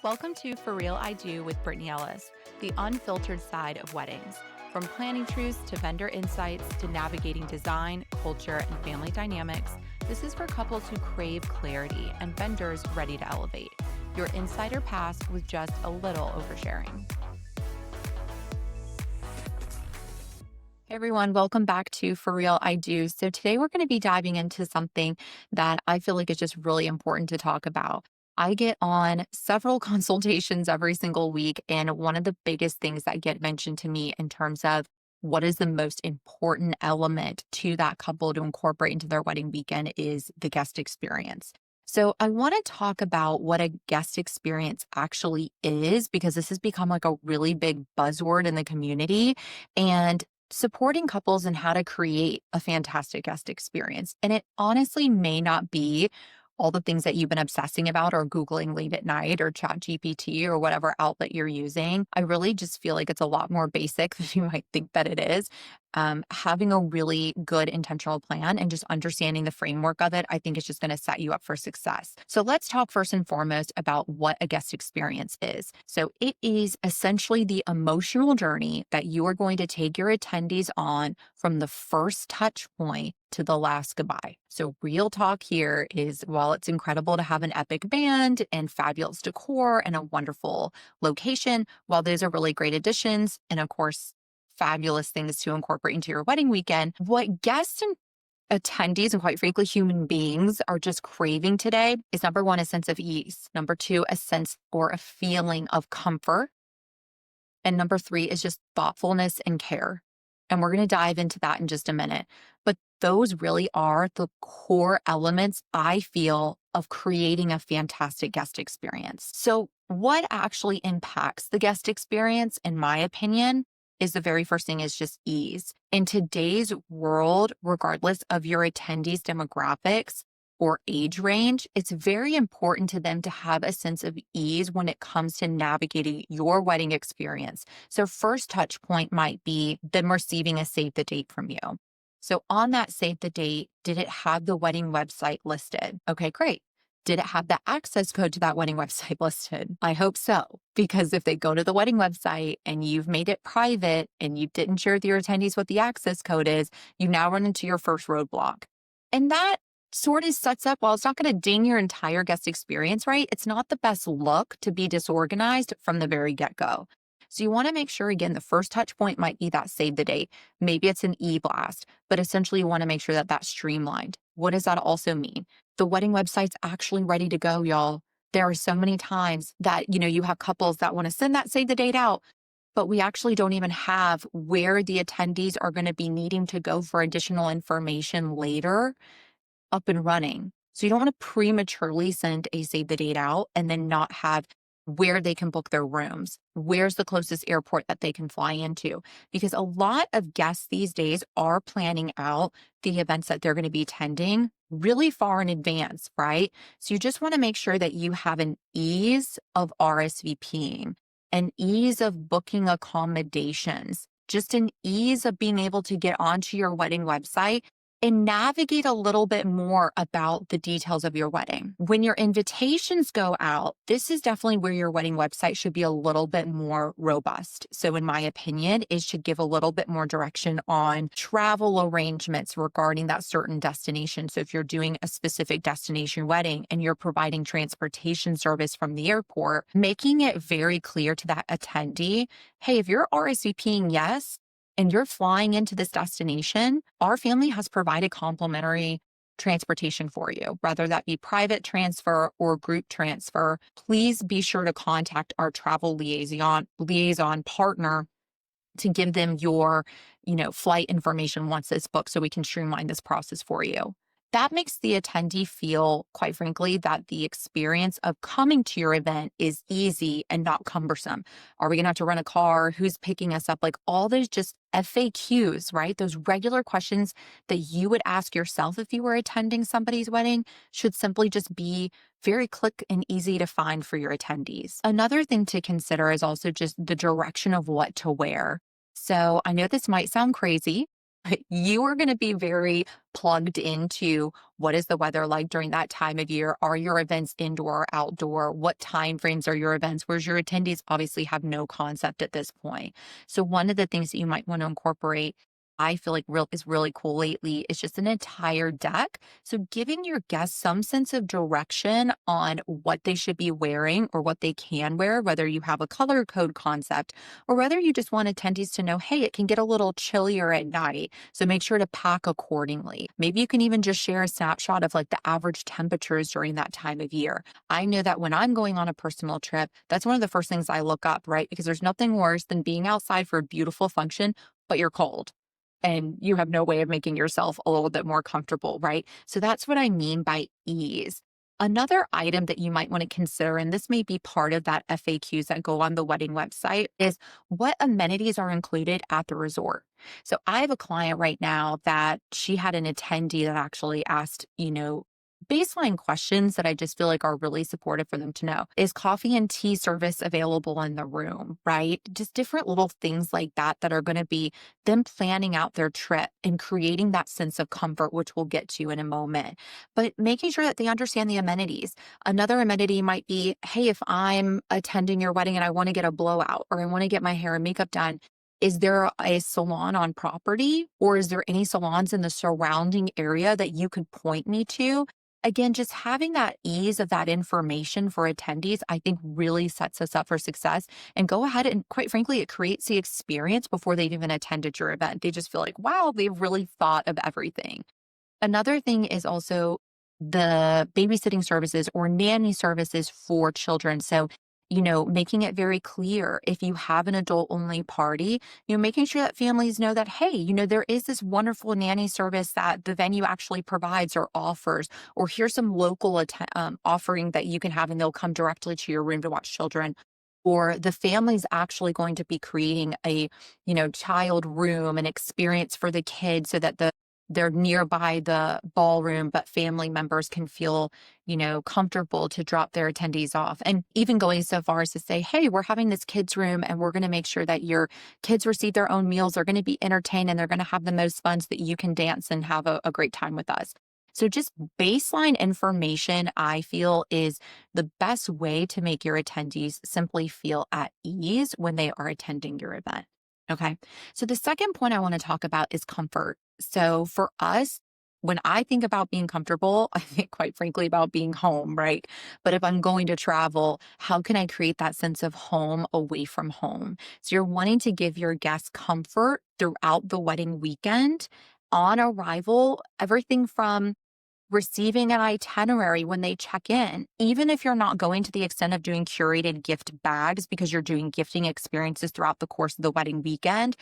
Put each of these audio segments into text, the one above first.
Welcome to For Real I Do with Brittany Ellis, the unfiltered side of weddings. From planning truths to vendor insights to navigating design, culture, and family dynamics, this is for couples who crave clarity and vendors ready to elevate. Your insider pass with just a little oversharing. Hey everyone, welcome back to For Real I Do. So today we're going to be diving into something that I feel like is just really important to talk about. I get on several consultations every single week, and one of the biggest things that get mentioned to me in terms of what is the most important element to that couple to incorporate into their wedding weekend is the guest experience. So I want to talk about what a guest experience actually is, because this has become like a really big buzzword in the community. And supporting couples and how to create a fantastic guest experience. And it honestly may not be all the things that you've been obsessing about or Googling late at night or Chat GPT or whatever outlet you're using. I really just feel like it's a lot more basic than you might think that it is. Having a really good intentional plan and just understanding the framework of it, I think is just going to set you up for success. So let's talk first and foremost about what a guest experience is. So it is essentially the emotional journey that you are going to take your attendees on from the first touch point to the last goodbye. So real talk here is, while it's incredible to have an epic band and fabulous decor and a wonderful location, while those are really great additions, and of course, fabulous things to incorporate into your wedding weekend, what guests and attendees and quite frankly, human beings are just craving today is number one, a sense of ease. Number two, a sense or a feeling of comfort. And number three is just thoughtfulness and care. And we're going to dive into that in just a minute. But those really are the core elements, I feel, of creating a fantastic guest experience. So what actually impacts the guest experience, in my opinion, is the very first thing is just ease. In today's world, regardless of your attendees' demographics or age range, it's very important to them to have a sense of ease when it comes to navigating your wedding experience. So first touch point might be them receiving a save the date from you. So on that save the date, did it have the wedding website listed? Okay, great. Did it have the access code to that wedding website listed? I hope so, because if they go to the wedding website and you've made it private and you didn't share with your attendees what the access code is, you now run into your first roadblock. And that sort of sets up, while it's not going to ding your entire guest experience, right? It's not the best look to be disorganized from the very get-go. So you want to make sure, again, the first touch point might be that save the date. Maybe it's an e-blast, but essentially you want to make sure that that's streamlined. What does that also mean? The wedding website's actually ready to go, y'all. There are so many times that, you have couples that want to send that save the date out, but we actually don't even have where the attendees are going to be needing to go for additional information later up and running. So you don't want to prematurely send a save the date out and then not have where they can book their rooms. Where's the closest airport that they can fly into? Because a lot of guests these days are planning out the events that they're going to be attending really far in advance, right? So you just want to make sure that you have an ease of RSVPing, an ease of booking accommodations, just an ease of being able to get onto your wedding website and navigate a little bit more about the details of your wedding. When your invitations go out, this is definitely where your wedding website should be a little bit more robust. So in my opinion, it should give a little bit more direction on travel arrangements regarding that certain destination. So if you're doing a specific destination wedding and you're providing transportation service from the airport, making it very clear to that attendee, hey, if you're RSVPing yes, and you're flying into this destination, our family has provided complimentary transportation for you, whether that be private transfer or group transfer. Please be sure to contact our travel liaison partner to give them your, flight information once it's booked so we can streamline this process for you. That makes the attendee feel, quite frankly, that the experience of coming to your event is easy and not cumbersome. Are we going to have to rent a car? Who's picking us up? Like all those just FAQs, right? Those regular questions that you would ask yourself if you were attending somebody's wedding should simply just be very quick and easy to find for your attendees. Another thing to consider is also just the direction of what to wear. So I know this might sound crazy, You are going to be very plugged into what is the weather like during that time of year. Are your events indoor or outdoor? What time frames are your events? Whereas your attendees obviously have no concept at this point. So one of the things that you might want to incorporate, I feel like real is really cool lately, is just an entire deck. So giving your guests some sense of direction on what they should be wearing or what they can wear, whether you have a color code concept or whether you just want attendees to know, hey, it can get a little chillier at night. So make sure to pack accordingly. Maybe you can even just share a snapshot of like the average temperatures during that time of year. I know that when I'm going on a personal trip, that's one of the first things I look up, right? Because there's nothing worse than being outside for a beautiful function, but you're cold and you have no way of making yourself a little bit more comfortable, right? So that's what I mean by ease. Another item that you might want to consider, and this may be part of that FAQs that go on the wedding website, is what amenities are included at the resort. So I have a client right now that she had an attendee that actually asked, baseline questions that I just feel like are really supportive for them to know. Is coffee and tea service available in the room, right? Just different little things like that that are going to be them planning out their trip and creating that sense of comfort, which we'll get to in a moment. But making sure that they understand the amenities. Another amenity might be, hey, if I'm attending your wedding and I want to get a blowout or I want to get my hair and makeup done, is there a salon on property or is there any salons in the surrounding area that you could point me to? Again, just having that ease of that information for attendees, I think really sets us up for success. And go ahead and, quite frankly, it creates the experience before they've even attended your event. They just feel like, wow, they've really thought of everything. Another thing is also the babysitting services or nanny services for children. So, making it very clear if you have an adult only party, making sure that families know that, hey, there is this wonderful nanny service that the venue actually provides or offers, or here's some local offering that you can have and they'll come directly to your room to watch children. Or the family's actually going to be creating a, child room, an experience for the kids so that they're nearby the ballroom, but family members can feel, comfortable to drop their attendees off. And even going so far as to say, hey, we're having this kids' room and we're going to make sure that your kids receive their own meals. They're going to be entertained and they're going to have the most fun so that you can dance and have a great time with us. So just baseline information, I feel, is the best way to make your attendees simply feel at ease when they are attending your event. Okay. So the second point I want to talk about is comfort. So for us, when I think about being comfortable, I think quite frankly about being home, right? But if I'm going to travel, how can I create that sense of home away from home? So you're wanting to give your guests comfort throughout the wedding weekend. On arrival, everything from receiving an itinerary when they check in, even if you're not going to the extent of doing curated gift bags because you're doing gifting experiences throughout the course of the wedding weekend,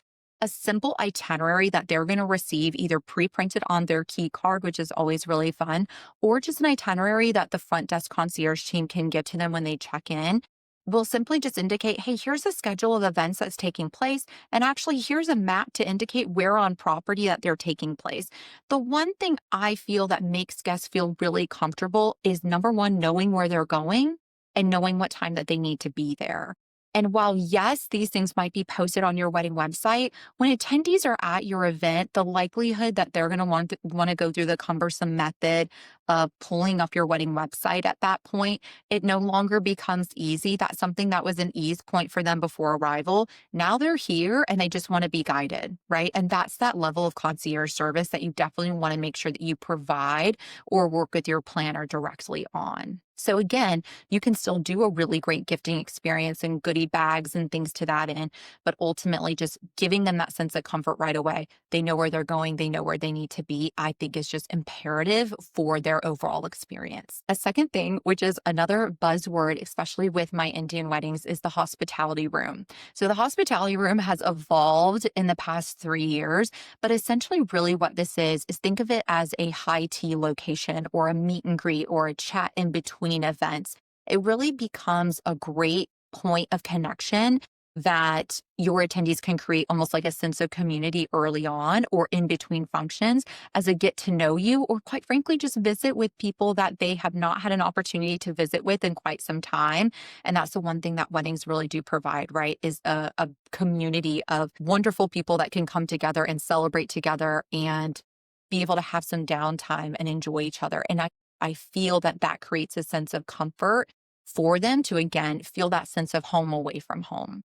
a simple itinerary that they're going to receive either pre-printed on their key card, which is always really fun, or just an itinerary that the front desk concierge team can give to them when they check in will simply just indicate, hey, here's a schedule of events that's taking place. And actually, here's a map to indicate where on property that they're taking place. The one thing I feel that makes guests feel really comfortable is number one, knowing where they're going and knowing what time that they need to be there. And while, yes, these things might be posted on your wedding website, when attendees are at your event, the likelihood that they're going to want to go through the cumbersome method of pulling up your wedding website at that point, it no longer becomes easy. That's something that was an ease point for them before arrival. Now they're here and they just want to be guided, right? And that's that level of concierge service that you definitely want to make sure that you provide or work with your planner directly on. So again, you can still do a really great gifting experience and goodie bags and things to that end, but ultimately just giving them that sense of comfort right away. They know where they're going, they know where they need to be, I think is just imperative for their overall experience. A second thing, which is another buzzword, especially with my Indian weddings, is the hospitality room. So the hospitality room has evolved in the past 3 years, but essentially really what this is think of it as a high tea location or a meet and greet or a chat in between events. It really becomes a great point of connection that your attendees can create almost like a sense of community early on or in between functions as a get to know you, or quite frankly, just visit with people that they have not had an opportunity to visit with in quite some time. And that's the one thing that weddings really do provide, right? Is a community of wonderful people that can come together and celebrate together and be able to have some downtime and enjoy each other. And I feel that that creates a sense of comfort for them to, again, feel that sense of home away from home.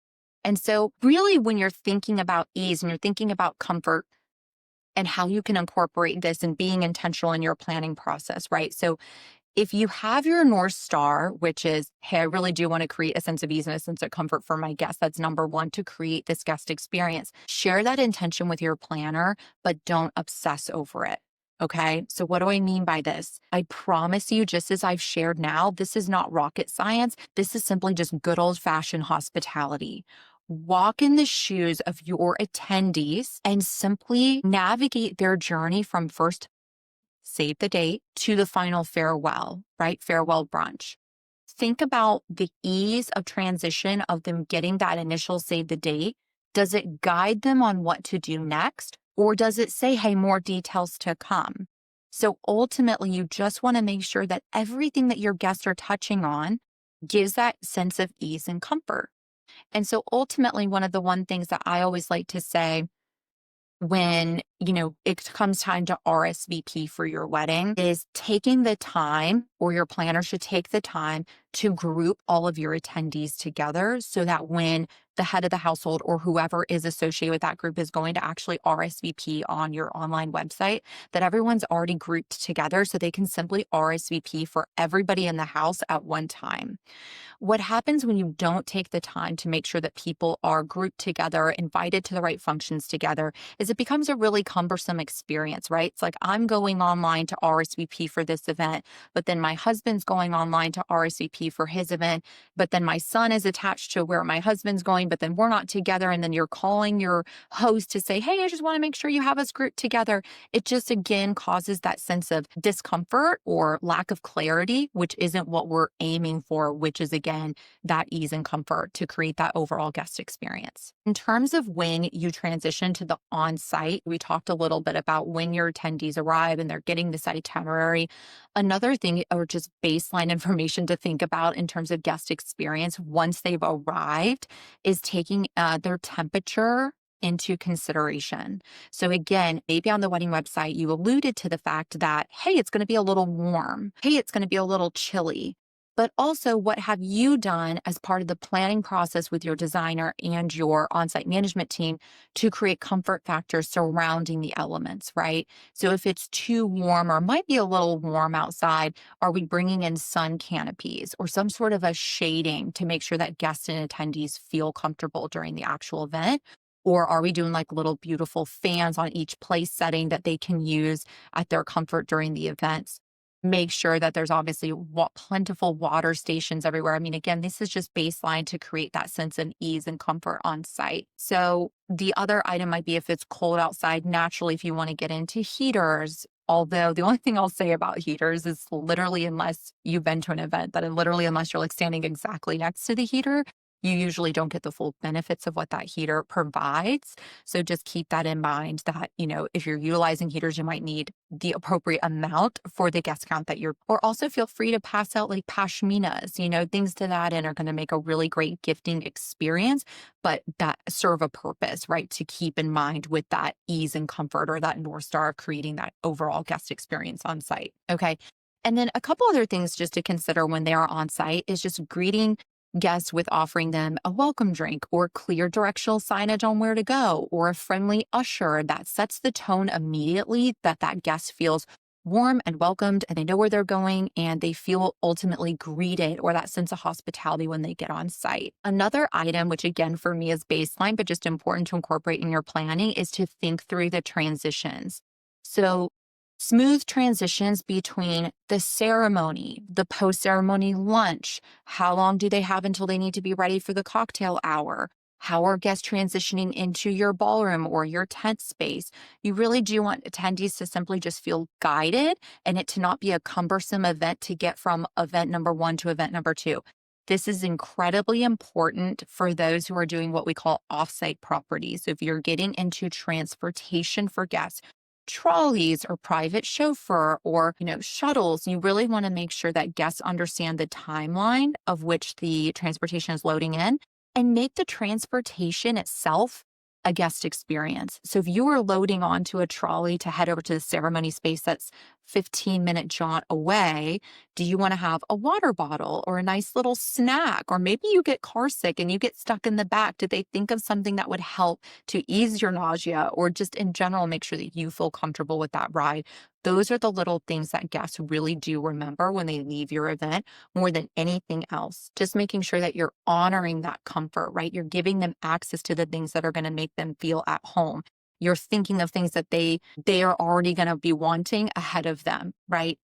And so, really, when you're thinking about ease and you're thinking about comfort and how you can incorporate this and being intentional in your planning process, right? So, if you have your North Star, which is, hey, I really do want to create a sense of ease and a sense of comfort for my guests, that's number one, to create this guest experience. Share that intention with your planner, but don't obsess over it. Okay. So, what do I mean by this? I promise you, just as I've shared now, this is not rocket science. This is simply just good old fashioned hospitality. Walk in the shoes of your attendees and simply navigate their journey from first save the date to the final farewell, right? Farewell brunch. Think about the ease of transition of them getting that initial save the date. Does it guide them on what to do next? Or does it say, hey, more details to come? So ultimately, you just want to make sure that everything that your guests are touching on gives that sense of ease and comfort. And so ultimately, one of the one things that I always like to say when, it comes time to RSVP for your wedding is taking the time, or your planner should take the time to group all of your attendees together so that when the head of the household or whoever is associated with that group is going to actually RSVP on your online website, that everyone's already grouped together so they can simply RSVP for everybody in the house at one time. What happens when you don't take the time to make sure that people are grouped together, invited to the right functions together, is it becomes a really cumbersome experience, right? It's like I'm going online to RSVP for this event, but then my husband's going online to RSVP for his event, but then my son is attached to where my husband's going, but then we're not together. And then you're calling your host to say, hey, I just want to make sure you have us grouped together. It just, again, causes that sense of discomfort or lack of clarity, which isn't what we're aiming for, which is, again, that ease and comfort to create that overall guest experience. In terms of when you transition to the on-site, we talked a little bit about when your attendees arrive and they're getting this itinerary. Another thing, or just baseline information to think about in terms of guest experience once they've arrived, is taking their temperature into consideration. So again, maybe on the wedding website, you alluded to the fact that, hey, it's going to be a little warm. Hey, it's going to be a little chilly. But also, what have you done as part of the planning process with your designer and your on-site management team to create comfort factors surrounding the elements, right? So if it's too warm or might be a little warm outside, are we bringing in sun canopies or some sort of a shading to make sure that guests and attendees feel comfortable during the actual event? Or are we doing like little beautiful fans on each place setting that they can use at their comfort during the events? Make sure that there's obviously plentiful water stations everywhere. I mean, again, this is just baseline to create that sense of ease and comfort on site. So the other item might be if it's cold outside, naturally, if you want to get into heaters. Although the only thing I'll say about heaters is literally, unless you've been to an event, that literally, unless you're like standing exactly next to the heater, you usually don't get the full benefits of what that heater provides. So just keep that in mind that, if you're utilizing heaters, you might need the appropriate amount for the guest count or also feel free to pass out like pashminas, things to that end are going to make a really great gifting experience, but that serve a purpose, right? To keep in mind with that ease and comfort, or that North Star of creating that overall guest experience on site. Okay. And then a couple other things just to consider when they are on site is just greeting guests with offering them a welcome drink or clear directional signage on where to go, or a friendly usher that sets the tone immediately that guest feels warm and welcomed and they know where they're going and they feel ultimately greeted, or that sense of hospitality when they get on site. Another item, which again for me is baseline, but just important to incorporate in your planning, is to think through the transitions. So smooth transitions between the ceremony, the post-ceremony lunch. How long do they have until they need to be ready for the cocktail hour? How are guests transitioning into your ballroom or your tent space? You really do want attendees to simply just feel guided and it to not be a cumbersome event to get from event number one to event number two. This is incredibly important for those who are doing what we call offsite properties. So if you're getting into transportation for guests, trolleys or private chauffeur or, shuttles, you really want to make sure that guests understand the timeline of which the transportation is loading in and make the transportation itself a guest experience. So if you are loading onto a trolley to head over to the ceremony space that's 15-minute jaunt away, do you want to have a water bottle or a nice little snack? Or maybe you get car sick and you get stuck in the back. Did they think of something that would help to ease your nausea or just in general make sure that you feel comfortable with that ride? Those are the little things that guests really do remember when they leave your event more than anything else. Just making sure that you're honoring that comfort, right? You're giving them access to the things that are going to make them feel at home. You're thinking of things that they are already going to be wanting ahead of them, right?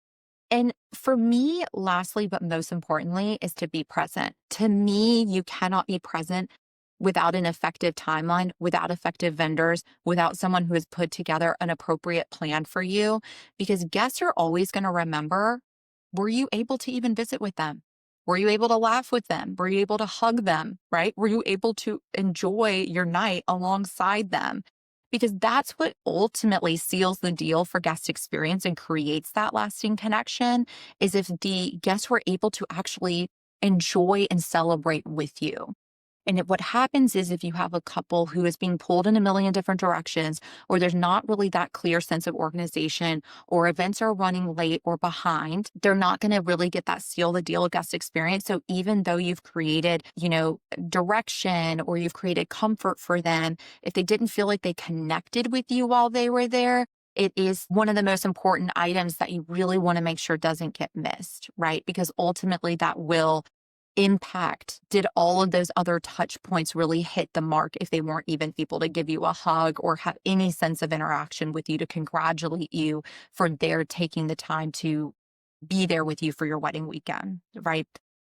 And for me, lastly, but most importantly, is to be present. To me, you cannot be present without an effective timeline, without effective vendors, without someone who has put together an appropriate plan for you, because guests are always going to remember, were you able to even visit with them? Were you able to laugh with them? Were you able to hug them, right? Were you able to enjoy your night alongside them? Because that's what ultimately seals the deal for guest experience and creates that lasting connection is if the guests were able to actually enjoy and celebrate with you. And what happens is if you have a couple who is being pulled in a million different directions, or there's not really that clear sense of organization, or events are running late or behind, they're not going to really get that seal the deal guest experience. So even though you've created, direction or you've created comfort for them, if they didn't feel like they connected with you while they were there, it is one of the most important items that you really want to make sure doesn't get missed, right? Because ultimately that will impact, did all of those other touch points really hit the mark if they weren't even able to give you a hug or have any sense of interaction with you to congratulate you for their taking the time to be there with you for your wedding weekend, right?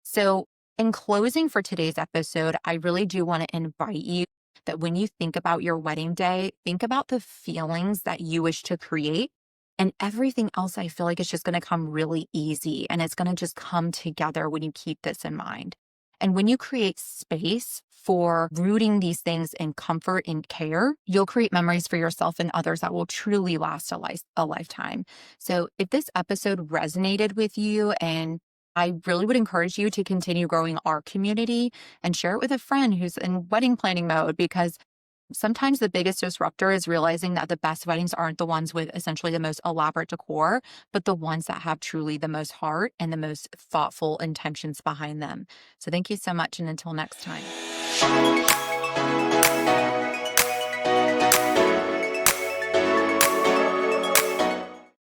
So in closing for today's episode, I really do want to invite you that when you think about your wedding day, think about the feelings that you wish to create. And everything else, I feel like it's just going to come really easy and it's going to just come together when you keep this in mind. And when you create space for rooting these things in comfort and care, you'll create memories for yourself and others that will truly last a lifetime. So if this episode resonated with you, and I really would encourage you to continue growing our community and share it with a friend who's in wedding planning mode, because sometimes the biggest disruptor is realizing that the best weddings aren't the ones with essentially the most elaborate decor, but the ones that have truly the most heart and the most thoughtful intentions behind them. So thank you so much. And until next time.